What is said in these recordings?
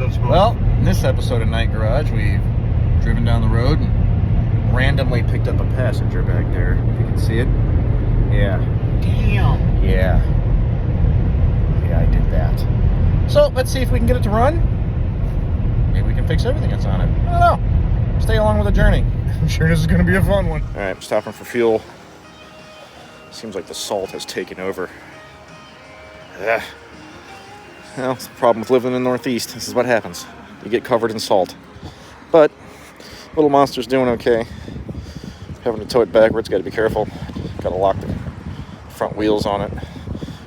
up, Smoke? Well, in this episode of Night Garage, we've driven down the road and randomly picked up a passenger back there. If you can see it. Yeah. Damn. Yeah. Yeah, I did that. So, let's see if we can get it to run. Maybe we can fix everything that's on it. I don't know. Stay along with the journey. I'm sure this is going to be a fun one. All right, I'm stopping for fuel. Seems like the salt has taken over. Ugh. Well, it's the problem with living in the Northeast. This is what happens. You get covered in salt. But little monster's doing okay. Having to tow it backwards, got to be careful. Got to lock the front wheels on it.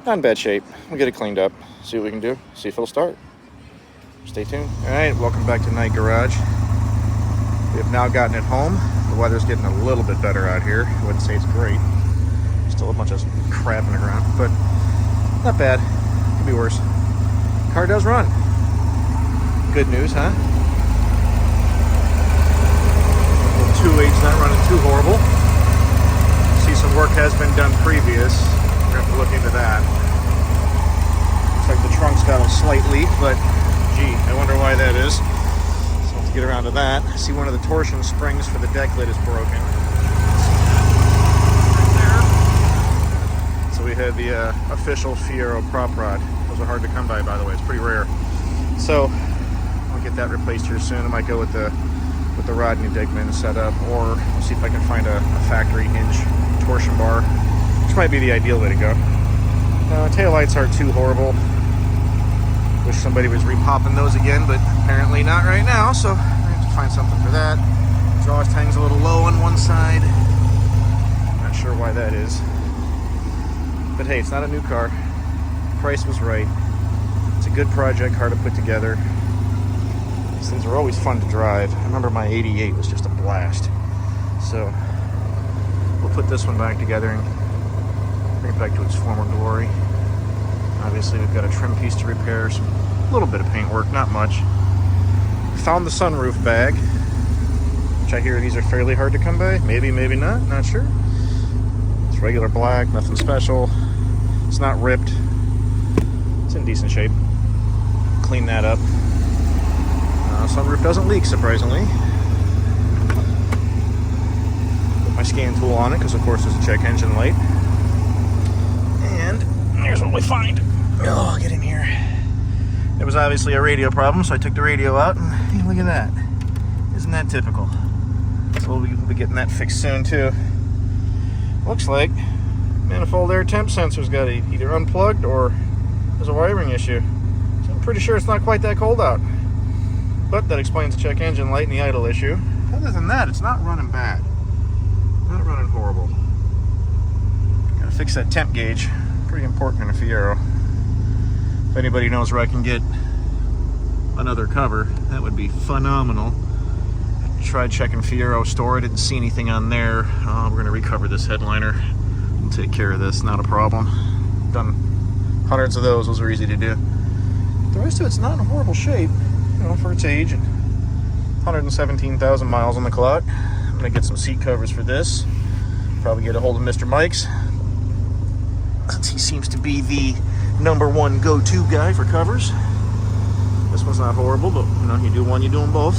Not in bad shape. We'll get it cleaned up. See what we can do. See if it'll start. Stay tuned. All right, welcome back to Night Garage. We have now gotten it home. The weather's getting a little bit better out here. I wouldn't say it's great. Still a bunch of crap in the ground, but not bad. Could be worse. Car does run. Good news, huh? The 2.8's not running too horrible. See, some work has been done previous. We're going to have to look into that. Looks like the trunk's got a slight leak, but gee, I wonder why that is. So I'll have to get around to that. I see one of the torsion springs for the deck lid is broken. Right there. So we have the official Fiero prop rod. Those are hard to come by the way. It's pretty rare. So I'll get that replaced here soon. I might go with the Rodney Dickman setup, or I'll see if I can find a factory hinge torsion bar, which might be the ideal way to go. Taillights aren't too horrible. Wish somebody was repopping those again, but apparently not right now, so I have to find something for that. Exhaust hangs a little low on one side. Not sure why that is. But hey, it's not a new car. Price was right. It's a good project, hard to put together. These things are always fun to drive. I remember my 88 was just a blast. So we'll put this one back together and bring it back to its former glory. Obviously we've got a trim piece to repair, a little bit of paint work, not much. Found the sunroof bag, which I hear these are fairly hard to come by. Maybe, maybe not sure. It's regular black, nothing special. It's not ripped. It's in decent shape. Clean that up. Sunroof doesn't leak, surprisingly. Put my scan tool on it, because of course there's a check engine light. And here's what we find. Oh, get in here. It was obviously a radio problem, so I took the radio out, and hey, look at that. Isn't that typical? So we'll be getting that fixed soon, too. Looks like manifold air temp sensor's got either unplugged or there's a wiring issue. So I'm pretty sure it's not quite that cold out. But that explains the check engine light and the idle issue. Other than that, it's not running bad. Not running horrible. Gotta fix that temp gauge. Pretty important in a Fiero. If anybody knows where I can get another cover, that would be phenomenal. I tried checking Fiero store, I didn't see anything on there. We're gonna recover this headliner. We'll take care of this, not a problem. Done hundreds of those are easy to do. The rest of it's not in horrible shape, you know, for its age. 117,000 miles on the clock. I'm gonna get some seat covers for this. Probably get a hold of Mr. Mike's. He seems to be the #1 go-to guy for covers. This one's not horrible, but you know, you do one, you do them both.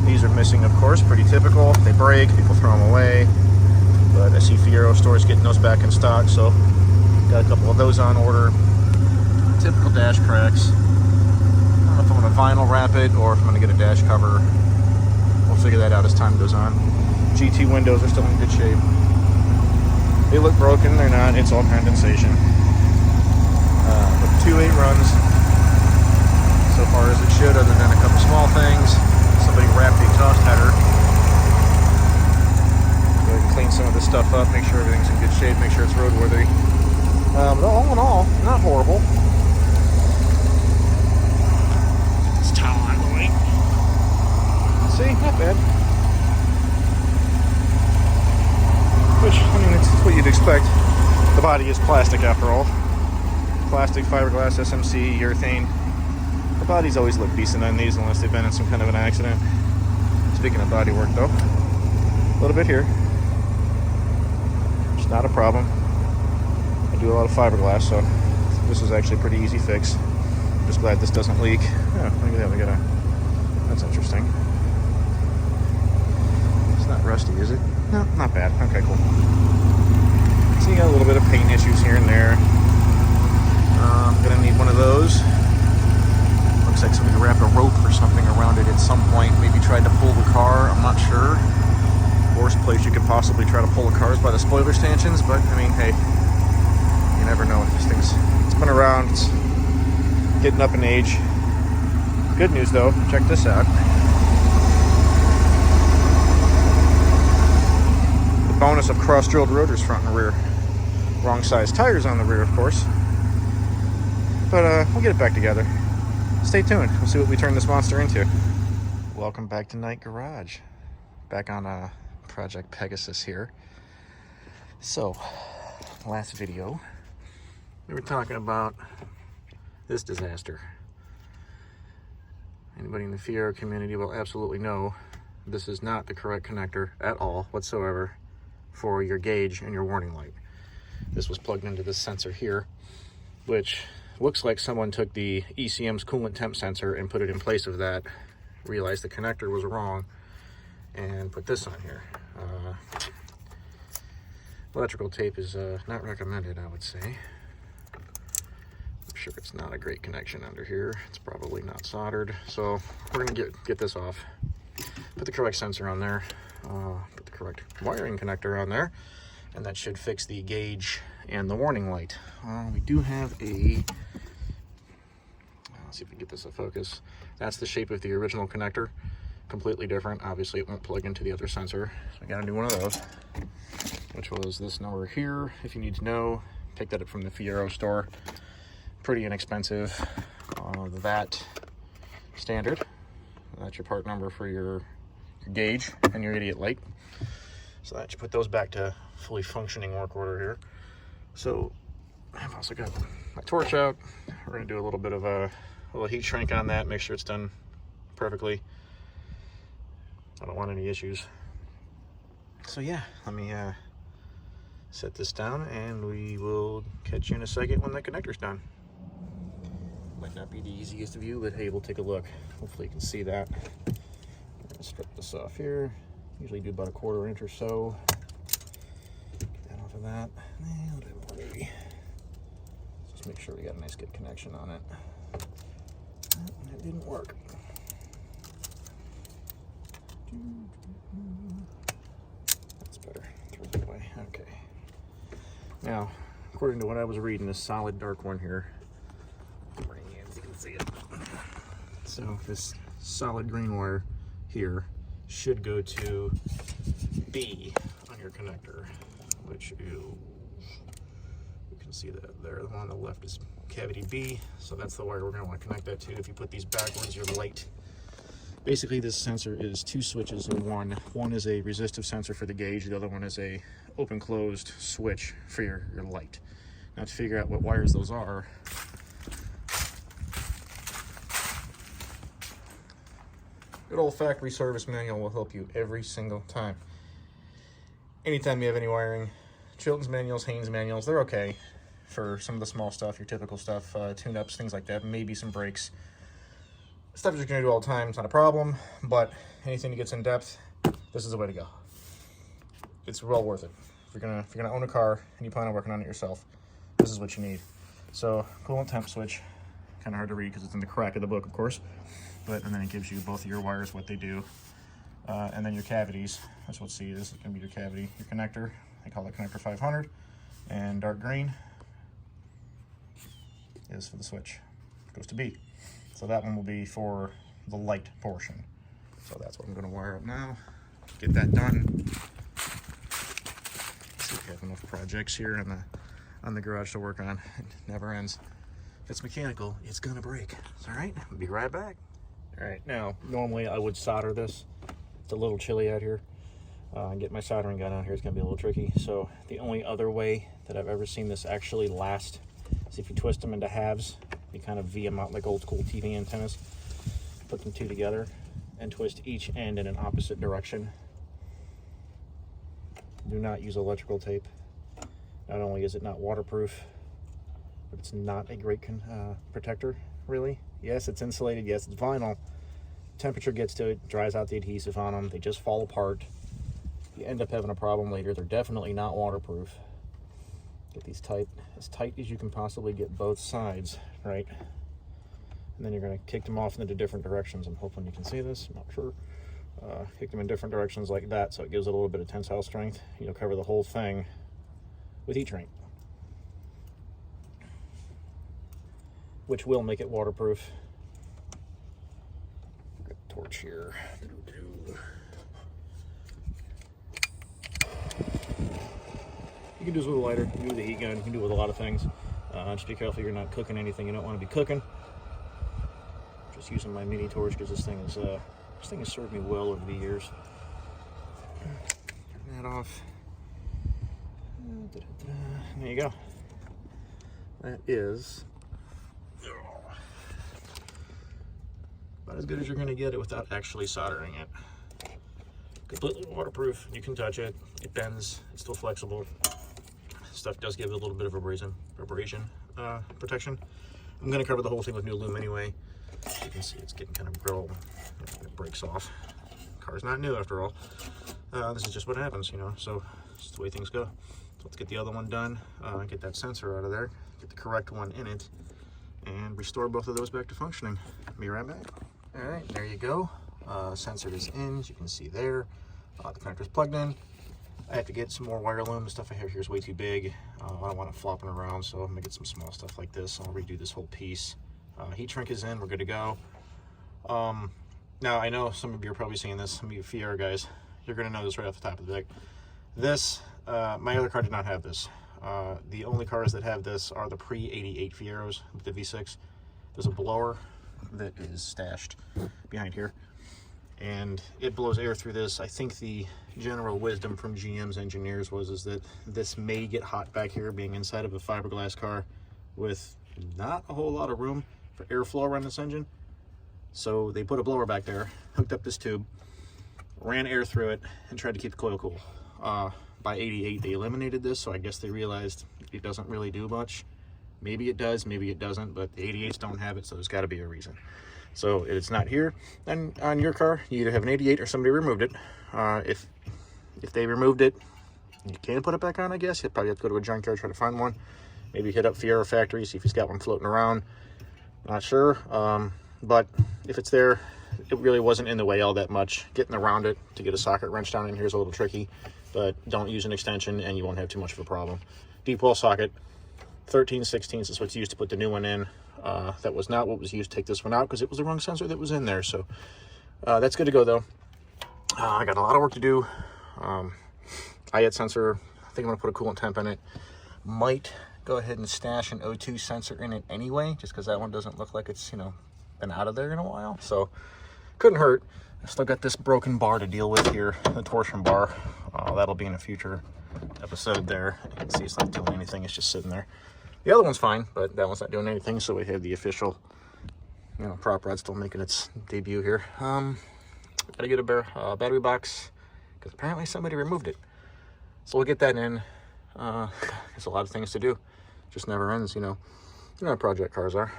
These are missing, of course, pretty typical. They break, people throw them away. But I see Fiero stores getting those back in stock, so got a couple of those on order. Typical dash cracks. I don't know if I'm gonna vinyl wrap it or if I'm gonna get a dash cover. We'll figure that out as time goes on. GT windows are still in good shape. They look broken, they're not, it's all condensation. But 2.8 runs so far as it should, other than a couple small things. Somebody wrapped the exhaust header. Go ahead and clean some of this stuff up, make sure everything's in good shape, make sure it's roadworthy. But all in all, not horrible. This towel out of the way. See, not bad. Which, I mean, it's what you'd expect. The body is plastic after all. Plastic, fiberglass, SMC, urethane. The bodies always look decent on these unless they've been in some kind of an accident. Speaking of body work though, a little bit here. It's not a problem. I do a lot of fiberglass, so this is actually a pretty easy fix. Just glad this doesn't leak. Oh, look at that, we got a, that's interesting. It's not rusty, is it? No, not bad. Okay, cool. So you got a little bit of paint issues here and there. Gonna need one of those. Looks like somebody wrapped a rope or something around it at some point. Maybe tried to pull the car, I'm not sure. Worst place you could possibly try to pull the cars by the spoiler stanchions, but I mean, hey, you never know. This thing's, it's been around, it's getting up in age. Good news though, check this out. The bonus of cross-drilled rotors front and rear. Wrong size tires on the rear, of course. But we'll get it back together. Stay tuned. We'll see what we turn this monster into. Welcome back to Night Garage. Back on Project Pegasus here. So, last video, we were talking about this disaster. Anybody in the Fiero community will absolutely know this is not the correct connector at all whatsoever for your gauge and your warning light. This was plugged into this sensor here, which looks like someone took the ECM's coolant temp sensor and put it in place of that, realized the connector was wrong, and put this on here. Electrical tape is not recommended, I would say. I'm sure it's not a great connection under here. It's probably not soldered, so we're gonna get this off. Put the correct sensor on there, put the correct wiring connector on there, and that should fix the gauge and the warning light. We do have a, let's see if we can get this to focus. That's the shape of the original connector. Completely different. Obviously it won't plug into the other sensor. So I gotta do one of those, which was this number here. If you need to know, pick that up from the Fiero store. Pretty inexpensive. That standard. That's your part number for your gauge and your idiot light. So that should put those back to fully functioning work order here. So I've also got my torch out. We're gonna do a little bit of a little heat shrink on that, make sure it's done perfectly. I don't want any issues. So yeah, let me set this down and we will catch you in a second when the connector's done. Might not be the easiest view, but hey, we'll take a look. Hopefully you can see that. I'm gonna strip this off here. Usually do about 1/4 inch or so. Get that off of that. And maybe just make sure we got a nice good connection on it. That didn't work. That's better. Throw it away. Okay. Now, according to what I was reading, this solid dark one here, bring it in so you can see it. So this solid green wire here should go to B on your connector, which you can see that there. The one on the left is cavity B, so that's the wire we're going to want to connect that to. If you put these backwards, your light. Basically, this sensor is 2 switches in one. One is a resistive sensor for the gauge, the other one is a open-closed switch for your light. Now, to figure out what wires those are, good old factory service manual will help you every single time. Anytime you have any wiring, Chilton's manuals, Haynes manuals, they're okay for some of the small stuff, your typical stuff, tune-ups, things like that, maybe some brakes. Stuff you're going to do all the time, it's not a problem, but anything that gets in depth, this is the way to go. It's well worth it. If you're gonna own a car and you plan on working on it yourself, this is what you need. So, coolant temp switch, kind of hard to read because it's in the crack of the book, of course, and then it gives you both of your wires, what they do, and then your cavities. That's what C is. It's going to be your cavity, your connector. They call it connector 500, and dark green is for the switch. It goes to B. So that one will be for the light portion. So that's what I'm going to wire up now. Get that done. Let's see if we have enough projects here on the garage to work on. It never ends. If it's mechanical, it's going to break. All right, we'll be right back. All right, now, normally I would solder this. It's a little chilly out here. Get my soldering gun out here is going to be a little tricky. So the only other way that I've ever seen this actually last is if you twist them into halves. You kind of V them out like old school TV antennas. Put them two together and twist each end in an opposite direction. Do not use electrical tape. Not only is it not waterproof, but it's not a great protector really. Yes, it's insulated. Yes, it's vinyl. Temperature gets to it, dries out the adhesive on them. They just fall apart. You end up having a problem later. They're definitely not waterproof. Get these tight as you can possibly get both sides, right? And then you're going to kick them off into different directions. I'm hoping you can see this. I'm not sure. Kick them in different directions like that, so it gives it a little bit of tensile strength. You'll cover the whole thing with heat shrink, which will make it waterproof. Got a torch here. You can do this with a lighter, you can do it with a heat gun, you can do it with a lot of things. Just be careful you're not cooking anything you don't want to be cooking. Just using my mini torch because this thing has served me well over the years. Turn that off. There you go. That is about as good as you're going to get it without actually soldering it. Completely waterproof. You can touch it. It bends. It's still flexible. Stuff does give it a little bit of abrasion protection. I'm going to cover the whole thing with new aluminum anyway. You can see it's getting kind of brittle. It breaks off. Car's not new after all. This is just what happens, you know. So it's the way things go. So let's get the other one done. Get that sensor out of there. Get the correct one in it, and restore both of those back to functioning. Be right back. All right, there you go. Sensor is in, as you can see there. The connector's plugged in. I have to get some more wire loom. The stuff I have here is way too big. I don't want it flopping around, so I'm gonna get some small stuff like this. I'll redo this whole piece. Heat shrink is in, we're good to go. Now I know some of you are probably seeing this, some of you Fiero guys, you're gonna know this right off the top of the deck. This, my other car did not have this. The only cars that have this are the pre-88 Fieros with the V6. There's a blower that is stashed behind here, and it blows air through this. I think the general wisdom from GM's engineers is that this may get hot back here, being inside of a fiberglass car with not a whole lot of room for airflow around this engine. So they put a blower back there, hooked up this tube, ran air through it, and tried to keep the coil cool. By 88 they eliminated this, so I guess they realized it doesn't really do much. Maybe it does, maybe it doesn't, but the 88s don't have it, so there's got to be a reason. So it's not here. And on your car, you either have an 88 or somebody removed it. If they removed it, you can put it back on, I guess. You'd probably have to go to a junkyard, try to find one. Maybe hit up Fiero factory, see if he's got one floating around. Not sure, but if it's there, it really wasn't in the way all that much. Getting around it to get a socket wrench down in here is a little tricky, but don't use an extension and you won't have too much of a problem. Deep well socket, 13/16 is what's used to put the new one in. That was not what was used to take this one out because it was the wrong sensor that was in there. So that's good to go though. I got a lot of work to do. IET sensor, I think I'm gonna put a coolant temp in it. Might go ahead and stash an O2 sensor in it anyway, just because that one doesn't look like it's, you know, been out of there in a while. So couldn't hurt. I still got this broken bar to deal with here, the torsion bar. That'll be in a future episode there. You can see it's not doing anything, it's just sitting there. The other one's fine, but that one's not doing anything, so we have the official, you know, prop rod still making its debut here. Gotta get a battery box, because apparently somebody removed it. So we'll get that in. There's a lot of things to do. Just never ends, you know. You know how project cars are.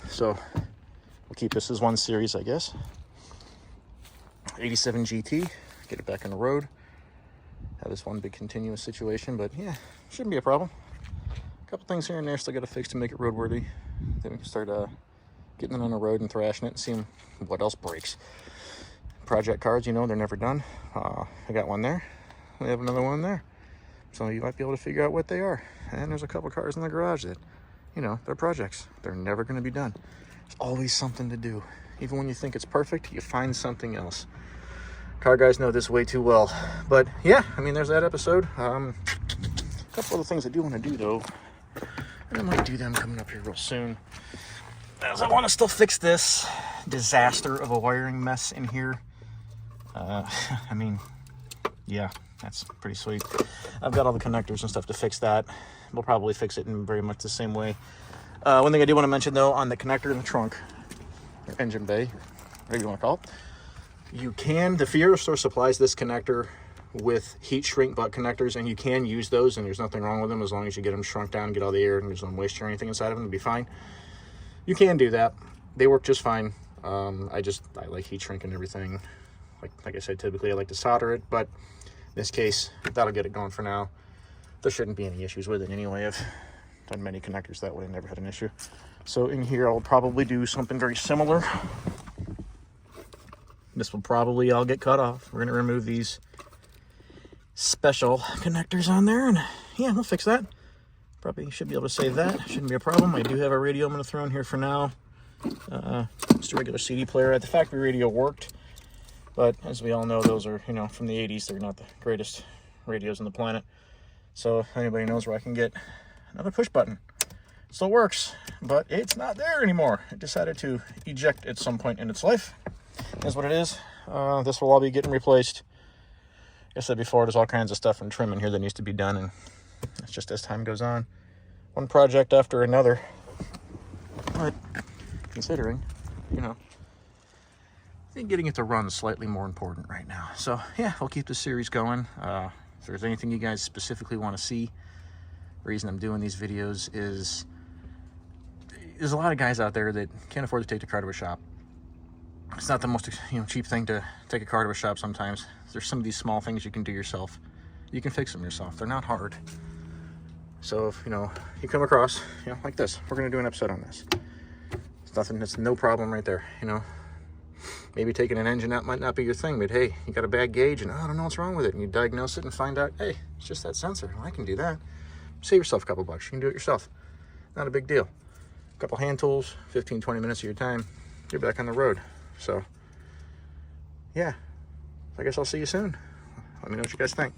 So we'll keep this as one series, I guess. 87 GT, get it back on the road. Have this one big continuous situation, but yeah, shouldn't be a problem. A couple things here and there still got to fix to make it roadworthy. Then we can start getting it on the road and thrashing it and seeing what else breaks. Project cars, you know, they're never done. I got one there. We have another one there. So you might be able to figure out what they are. And there's a couple cars in the garage that, you know, they're projects. They're never going to be done. There's always something to do. Even when you think it's perfect, you find something else. Car guys know this way too well. But yeah, I mean, there's that episode. A couple other things I do want to do though. And I might do them coming up here real soon. As I want to still fix this disaster of a wiring mess in here. I mean, yeah, that's pretty sweet. I've got all the connectors and stuff to fix that. We'll probably fix it in very much the same way. One thing I do want to mention though, on the connector in the trunk, or engine bay, whatever you want to call it, you can, the Fiero store supplies this connector with heat shrink butt connectors, and you can use those, and there's nothing wrong with them as long as you get them shrunk down, get all the air, and there's no moisture or anything inside of them, it'll be fine. You can do that. they work just fine. I like heat shrink and everything. Like I said, typically I like to solder it, but in this case, that'll get it going for now. There shouldn't be any issues with it anyway. I've done many connectors that way and never had an issue. So in here, I'll probably do something very similar. This will probably all get cut off. We're gonna remove these special connectors on there, and yeah, we'll fix that. Probably should be able to save that. Shouldn't be a problem. I do have a radio I'm gonna throw in here for now. Just a regular CD player. The factory radio worked, but as we all know, those are, you know, from the 80s. They're not the greatest radios on the planet. So anybody knows where I can get another push button. Still works, but it's not there anymore. It decided to eject at some point in its life. That's what it is. This will all be getting replaced. Like I said before, there's all kinds of stuff and trim in here that needs to be done, and it's just as time goes on, one project after another. But considering, you know, I think getting it to run is slightly more important right now. So yeah, we'll keep this series going. If there's anything you guys specifically want to see, the reason I'm doing these videos is there's a lot of guys out there that can't afford to take the car to a shop. It's not the most, you know, cheap thing to take a car to a shop sometimes. There's some of these small things you can do yourself. You can fix them yourself. They're not hard. So if, you know, you come across, you know, like this, we're going to do an episode on this. It's nothing, it's no problem right there, you know. Maybe taking an engine out might not be your thing, but hey, you got a bad gauge and I don't know what's wrong with it. And you diagnose it and find out, hey, it's just that sensor. Well, I can do that. Save yourself a couple bucks. You can do it yourself. Not a big deal. A couple hand tools, 15, 20 minutes of your time, you're back on the road. So, yeah, I guess I'll see you soon. Let me know what you guys think.